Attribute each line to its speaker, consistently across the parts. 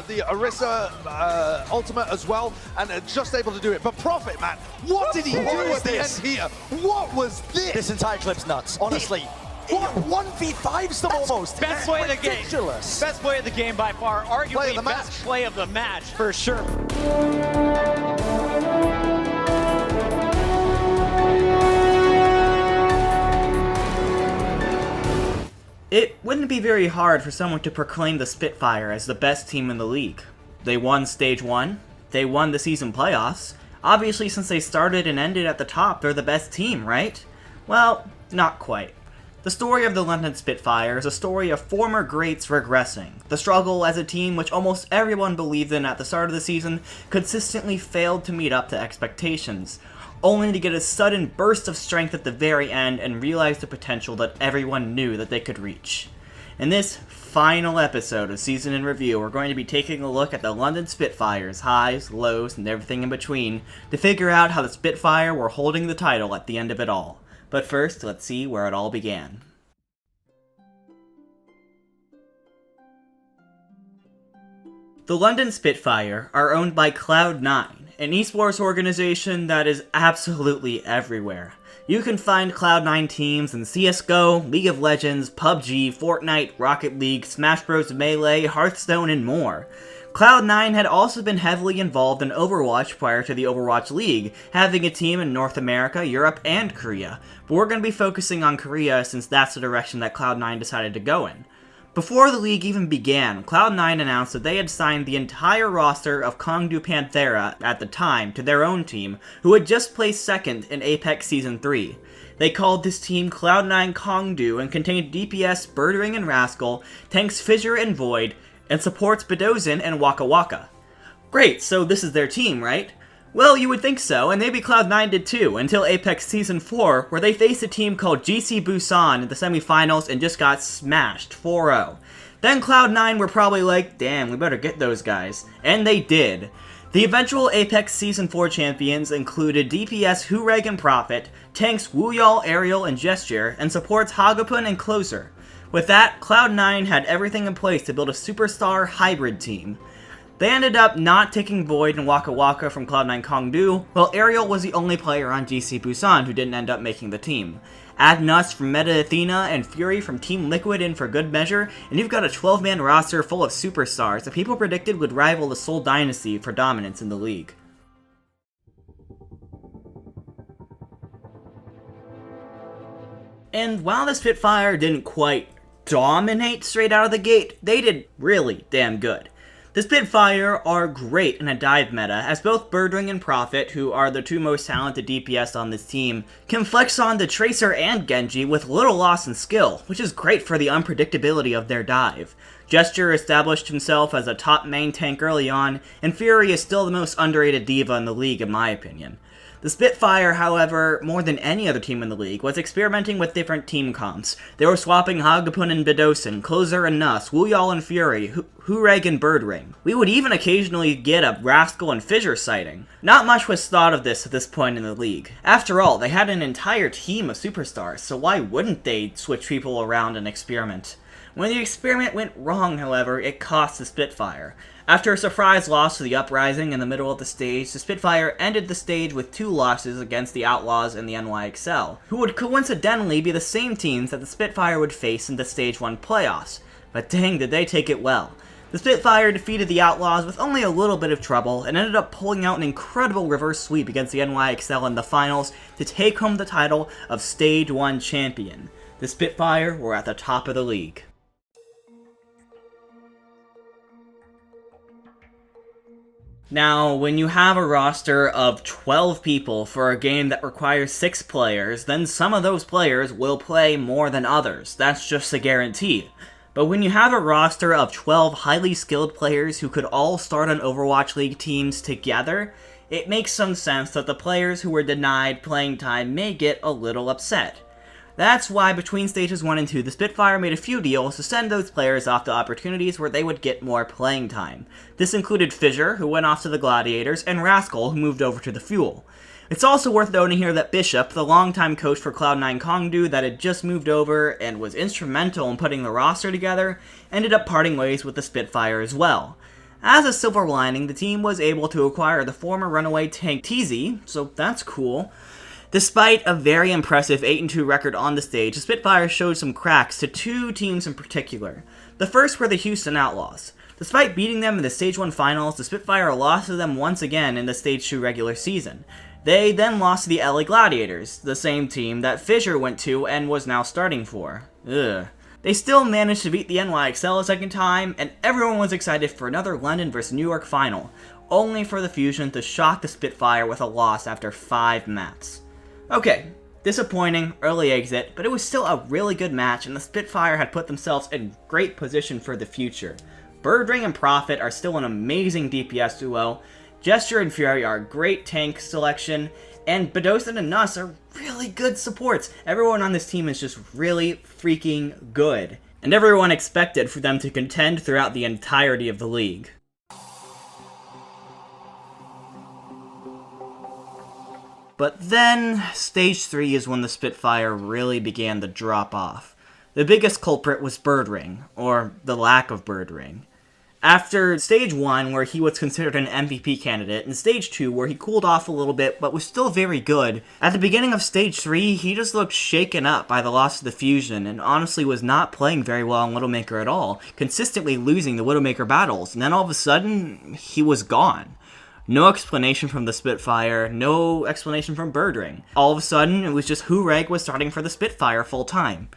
Speaker 1: the Orisa ultimate as well, and just able to do it. But Prophet, man, what did he do at the end here? What was this?
Speaker 2: This entire clip's nuts, honestly. What 1v5s them almost.
Speaker 3: Best play of the game.
Speaker 2: Ridiculous.
Speaker 3: Best play of the game by far. Arguably best play of the match for sure.
Speaker 4: It wouldn't be very hard for someone to proclaim the Spitfire as the best team in the league. They won Stage 1, they won the season playoffs. Obviously, since they started and ended at the top, they're the best team, right? Well, not quite. The story of the London Spitfire is a story of former greats regressing. The struggle as a team which almost everyone believed in at the start of the season consistently failed to meet up to expectations, only to get a sudden burst of strength at the very end and realize the potential that everyone knew that they could reach. In this final episode of Season in Review, we're going to be taking a look at the London Spitfire's highs, lows, and everything in between to figure out how the Spitfire were holding the title at the end of it all. But first, let's see where it all began. The London Spitfire are owned by Cloud9, an esports organization that is absolutely everywhere. You can find Cloud9 teams in CSGO, League of Legends, PUBG, Fortnite, Rocket League, Smash Bros. Melee, Hearthstone, and more. Cloud9 had also been heavily involved in Overwatch prior to the Overwatch League, having a team in North America, Europe, and Korea. But we're going to be focusing on Korea since that's the direction that Cloud9 decided to go in. Before the league even began, Cloud9 announced that they had signed the entire roster of Kongdu Panthera at the time to their own team, who had just placed second in Apex Season 3. They called this team Cloud9 Kongdu and contained DPS Birdring and Rascal, tanks Fissure and Void, and supports Bedozin and Waka Waka. Great, so this is their team, right? Well, you would think so, and maybe Cloud9 did too, until Apex Season 4, where they faced a team called GC Busan in the semifinals and just got smashed 4-0. Then Cloud9 were probably like, damn, we better get those guys. And they did. The eventual Apex Season 4 champions included DPS Hureg and Prophet, tanks Wuyal, Aerial, and Gesture, and supports Hagapun and Closer. With that, Cloud9 had everything in place to build a superstar hybrid team. They ended up not taking Void and Waka Waka from Cloud9 Kongdu, while Aerial was the only player on GC Busan who didn't end up making the team. Add Nuts from Meta Athena and Fury from Team Liquid in for good measure, and you've got a 12-man roster full of superstars that people predicted would rival the Seoul Dynasty for dominance in the league. And while the Spitfire didn't quite dominate straight out of the gate, they did really damn good. The Spitfire are great in a dive meta, as both Birdring and Prophet, who are the two most talented DPS on this team, can flex on the Tracer and Genji with little loss in skill, which is great for the unpredictability of their dive. Gesture established himself as a top main tank early on, and Fury is still the most underrated diva in the league in my opinion. The Spitfire, however, more than any other team in the league, was experimenting with different team comps. They were swapping Hagapun and Bedozin, Closer and Nuss, Wuyal and Fury, Hureg and Birdring. We would even occasionally get a Rascal and Fissure sighting. Not much was thought of this at this point in the league. After all, they had an entire team of superstars, so why wouldn't they switch people around and experiment? When the experiment went wrong, however, it cost the Spitfire. After a surprise loss to the Uprising in the middle of the stage, the Spitfire ended the stage with 2 losses against the Outlaws and the NYXL, who would coincidentally be the same teams that the Spitfire would face in the Stage 1 playoffs. But dang, did they take it well. The Spitfire defeated the Outlaws with only a little bit of trouble, and ended up pulling out an incredible reverse sweep against the NYXL in the finals to take home the title of Stage 1 champion. The Spitfire were at the top of the league. Now, when you have a roster of 12 people for a game that requires 6 players, then some of those players will play more than others. That's just a guarantee. But when you have a roster of 12 highly skilled players who could all start on Overwatch League teams together, it makes some sense that the players who were denied playing time may get a little upset. That's why between stages 1 and 2, the Spitfire made a few deals to send those players off to opportunities where they would get more playing time. This included Fissure, who went off to the Gladiators, and Rascal, who moved over to the Fuel. It's also worth noting here that Bishop, the longtime coach for Cloud9 Kongdu that had just moved over and was instrumental in putting the roster together, ended up parting ways with the Spitfire as well. As a silver lining, the team was able to acquire the former runaway tank TZ, so that's cool. Despite a very impressive 8-2 record on the stage, the Spitfire showed some cracks to two teams in particular. The first were the Houston Outlaws. Despite beating them in the Stage 1 finals, the Spitfire lost to them once again in the Stage 2 regular season. They then lost to the LA Gladiators, the same team that Fissure went to and was now starting for. Ugh. They still managed to beat the NYXL a second time, and everyone was excited for another London vs New York final, only for the Fusion to shock the Spitfire with a loss after 5 maps. Okay, disappointing, early exit, but it was still a really good match, and the Spitfire had put themselves in great position for the future. Birdring and Prophet are still an amazing DPS duo, Gesture and Fury are a great tank selection, and Bedosin and Nuss are really good supports. Everyone on this team is just really freaking good, and everyone expected for them to contend throughout the entirety of the league. But then, Stage 3 is when the Spitfire really began to drop off. The biggest culprit was Birdring, or the lack of Birdring. After Stage 1, where he was considered an MVP candidate, and Stage 2, where he cooled off a little bit but was still very good, at the beginning of Stage 3, he just looked shaken up by the loss of the Fusion, and honestly was not playing very well on Widowmaker at all, consistently losing the Widowmaker battles, and then all of a sudden, he was gone. No explanation from the Spitfire, no explanation from Birdring. All of a sudden, it was just Hureg was starting for the Spitfire full time.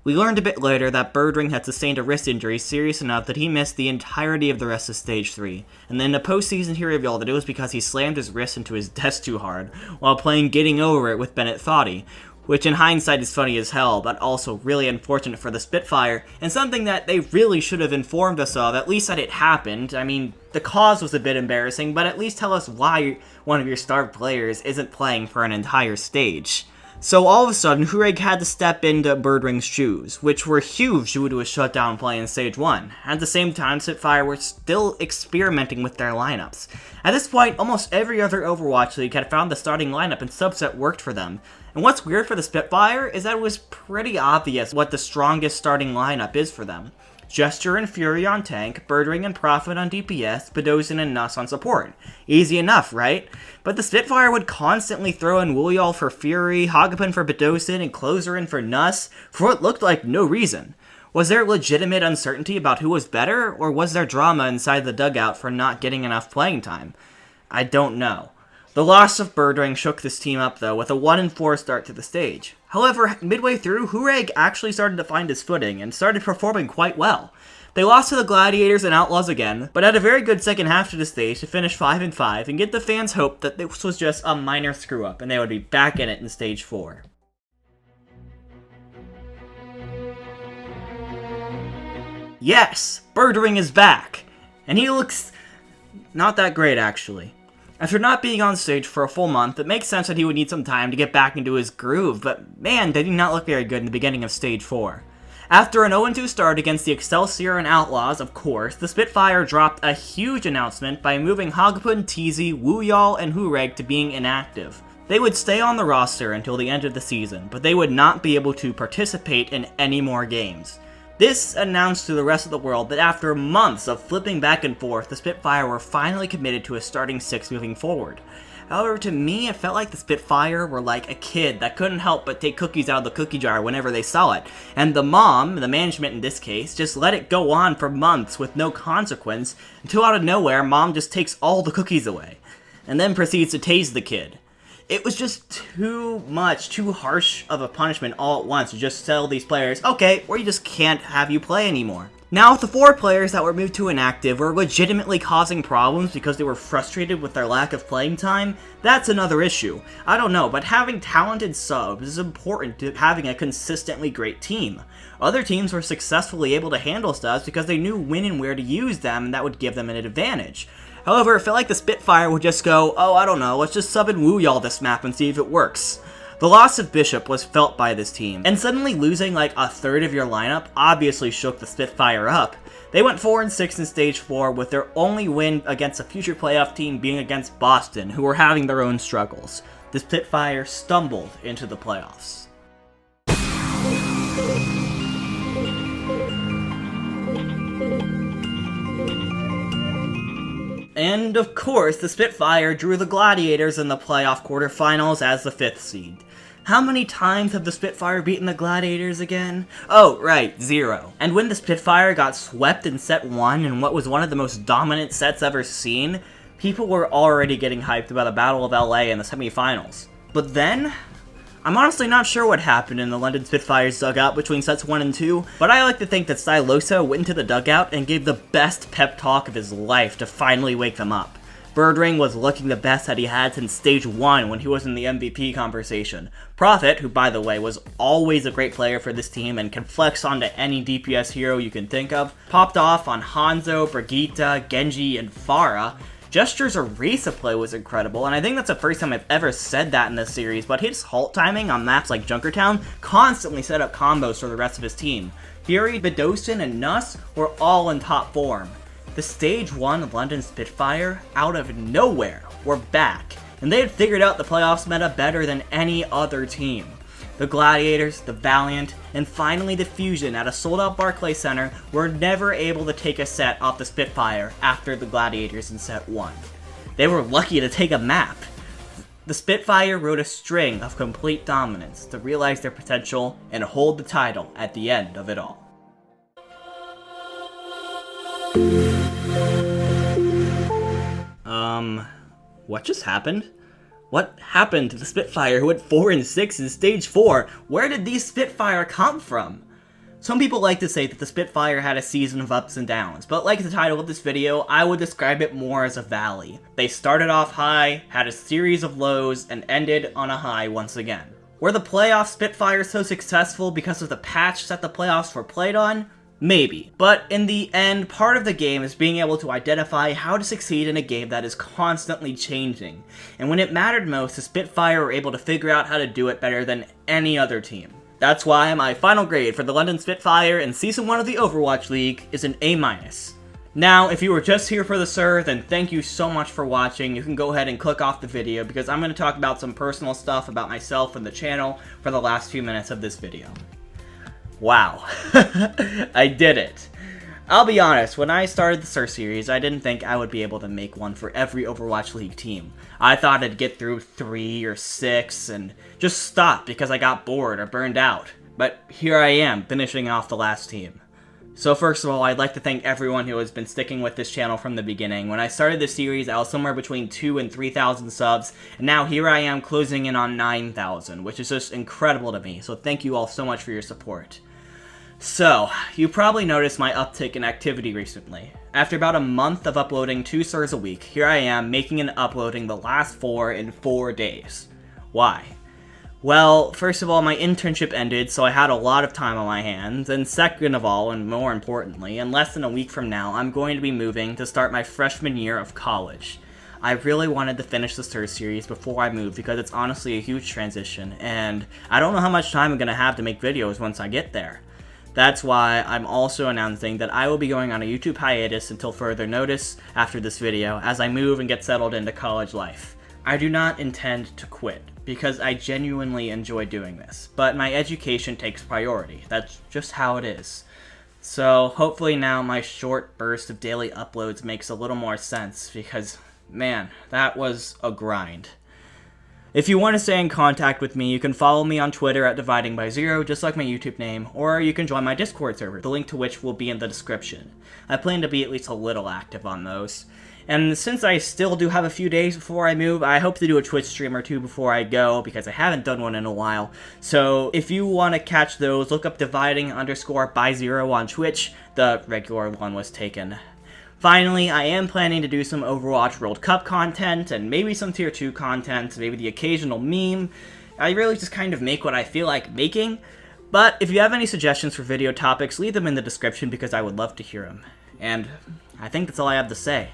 Speaker 4: We learned a bit later that Birdring had sustained a wrist injury serious enough that he missed the entirety of the rest of Stage 3, and then in the postseason he revealed that it was because he slammed his wrist into his desk too hard while playing Getting Over It with Bennett Thoughty, which in hindsight is funny as hell, but also really unfortunate for the Spitfire, and something that they really should have informed us of, at least that it happened. I mean, the cause was a bit embarrassing, but at least tell us why one of your star players isn't playing for an entire stage. So all of a sudden, Hureg had to step into Birdring's shoes, which were huge due to a shutdown play in Stage 1. At the same time, Spitfire were still experimenting with their lineups. At this point, almost every other Overwatch league had found the starting lineup and subset worked for them. And what's weird for the Spitfire is that it was pretty obvious what the strongest starting lineup is for them. Gesture and Fury on tank, Birdring and Prophet on DPS, Bedosin and Nuss on support. Easy enough, right? But the Spitfire would constantly throw in Woolyall for Fury, Hagapin for Bedosin, and Closer in for Nuss, for what looked like no reason. Was there legitimate uncertainty about who was better, or was there drama inside the dugout for not getting enough playing time? I don't know. The loss of Birdring shook this team up though, with a 1-4 start to the stage. However, midway through, Hureg actually started to find his footing and started performing quite well. They lost to the Gladiators and Outlaws again, but had a very good second half to the stage to finish 5-5 and get the fans hope that this was just a minor screw-up and they would be back in it in Stage 4. Yes! Birdring is back! And he looks not that great, actually. After not being on stage for a full month, it makes sense that he would need some time to get back into his groove, but man, did he not look very good in the beginning of Stage 4. After an 0-2 start against the Excelsior and Outlaws, of course, the Spitfire dropped a huge announcement by moving Hagapun, TZ, Woolyall, and Hureg to being inactive. They would stay on the roster until the end of the season, but they would not be able to participate in any more games. This announced to the rest of the world that after months of flipping back and forth, the Spitfire were finally committed to a starting 6 moving forward. However, to me, it felt like the Spitfire were like a kid that couldn't help but take cookies out of the cookie jar whenever they saw it, and the mom, the management in this case, just let it go on for months with no consequence, until out of nowhere, mom just takes all the cookies away, and then proceeds to tase the kid. It was just too much, too harsh of a punishment all at once to just tell these players, okay, we just can't have you play anymore. Now, if the 4 players that were moved to inactive were legitimately causing problems because they were frustrated with their lack of playing time, that's another issue. I don't know, but having talented subs is important to having a consistently great team. Other teams were successfully able to handle subs because they knew when and where to use them, and that would give them an advantage. However, it felt like the Spitfire would just go, oh, I don't know, let's just sub in Woolyall this map and see if it works. The loss of Bishop was felt by this team, and suddenly losing like a third of your lineup obviously shook the Spitfire up. They went 4-6 in Stage 4, with their only win against a future playoff team being against Boston, who were having their own struggles. The Spitfire stumbled into the playoffs. And of course, the Spitfire drew the Gladiators in the playoff quarterfinals as the 5th seed. How many times have the Spitfire beaten the Gladiators again? Oh, right, 0. And when the Spitfire got swept in set 1 in what was one of the most dominant sets ever seen, people were already getting hyped about a Battle of LA in the semifinals. But then, I'm honestly not sure what happened in the London Spitfire's dugout between sets 1 and 2, but I like to think that Stylosa went into the dugout and gave the best pep talk of his life to finally wake them up. Birdring was looking the best that he had since Stage 1 when he was in the MVP conversation. Prophet, who by the way was always a great player for this team and can flex onto any DPS hero you can think of, popped off on Hanzo, Brigitte, Genji, and Pharah. Gesture's Orisa play was incredible, and I think that's the first time I've ever said that in this series, but his halt timing on maps like Junkertown constantly set up combos for the rest of his team. Fury, Bedosin, and Nuss were all in top form. The Stage 1 London Spitfire, out of nowhere, were back, and they had figured out the playoffs meta better than any other team. The Gladiators, the Valiant, and finally the Fusion at a sold-out Barclays Center were never able to take a set off the Spitfire after the Gladiators in set 1. They were lucky to take a map. The Spitfire rode a string of complete dominance to realize their potential and hold the title at the end of it all. What just happened? What happened to the Spitfire who went 4-6 in Stage 4? Where did these Spitfire come from? Some people like to say that the Spitfire had a season of ups and downs, but like the title of this video, I would describe it more as a valley. They started off high, had a series of lows, and ended on a high once again. Were the playoff Spitfire so successful because of the patch that the playoffs were played on? Maybe. But in the end, part of the game is being able to identify how to succeed in a game that is constantly changing. And when it mattered most, the Spitfire were able to figure out how to do it better than any other team. That's why my final grade for the London Spitfire in Season 1 of the Overwatch League is an A-. Now, if you were just here for the SiR, then thank you so much for watching. You can go ahead and click off the video because I'm going to talk about some personal stuff about myself and the channel for the last few minutes of this video. Wow, I did it. I'll be honest, when I started the SiR series, I didn't think I would be able to make one for every Overwatch League team. I thought I'd get through 3 or 6 and just stop because I got bored or burned out. But here I am, finishing off the last team. So first of all, I'd like to thank everyone who has been sticking with this channel from the beginning. When I started this series, I was somewhere between 2,000 and 3,000 subs, and now here I am closing in on 9,000, which is just incredible to me, so thank you all so much for your support. So, you probably noticed my uptick in activity recently. After about a month of uploading 2 SiRs a week, here I am making and uploading the last 4 in 4 days. Why? Well, first of all, my internship ended, so I had a lot of time on my hands, and second of all, and more importantly, in less than a week from now, I'm going to be moving to start my freshman year of college. I really wanted to finish the SiR series before I move because it's honestly a huge transition, and I don't know how much time I'm going to have to make videos once I get there. That's why I'm also announcing that I will be going on a YouTube hiatus until further notice after this video as I move and get settled into college life. I do not intend to quit, because I genuinely enjoy doing this, but my education takes priority. That's just how it is. So hopefully now my short burst of daily uploads makes a little more sense, because man, that was a grind. If you want to stay in contact with me, you can follow me on Twitter at dividingby0, just like my YouTube name, or you can join my Discord server, the link to which will be in the description. I plan to be at least a little active on those. And since I still do have a few days before I move, I hope to do a Twitch stream or 2 before I go, because I haven't done one in a while. So if you want to catch those, look up dividing_by0 on Twitch. The regular one was taken. Finally, I am planning to do some Overwatch World Cup content, and maybe some Tier 2 content, maybe the occasional meme. I really just kind of make what I feel like making. But if you have any suggestions for video topics, leave them in the description because I would love to hear them. And I think that's all I have to say.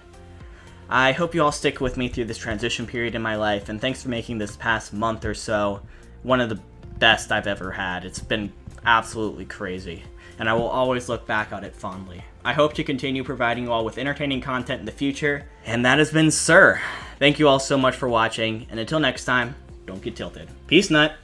Speaker 4: I hope you all stick with me through this transition period in my life, and thanks for making this past month or so one of the best I've ever had. It's been absolutely crazy. and I will always look back on it fondly. I hope to continue providing you all with entertaining content in the future, and that has been SiR. Thank you all so much for watching, and until next time, don't get tilted. Peace nut!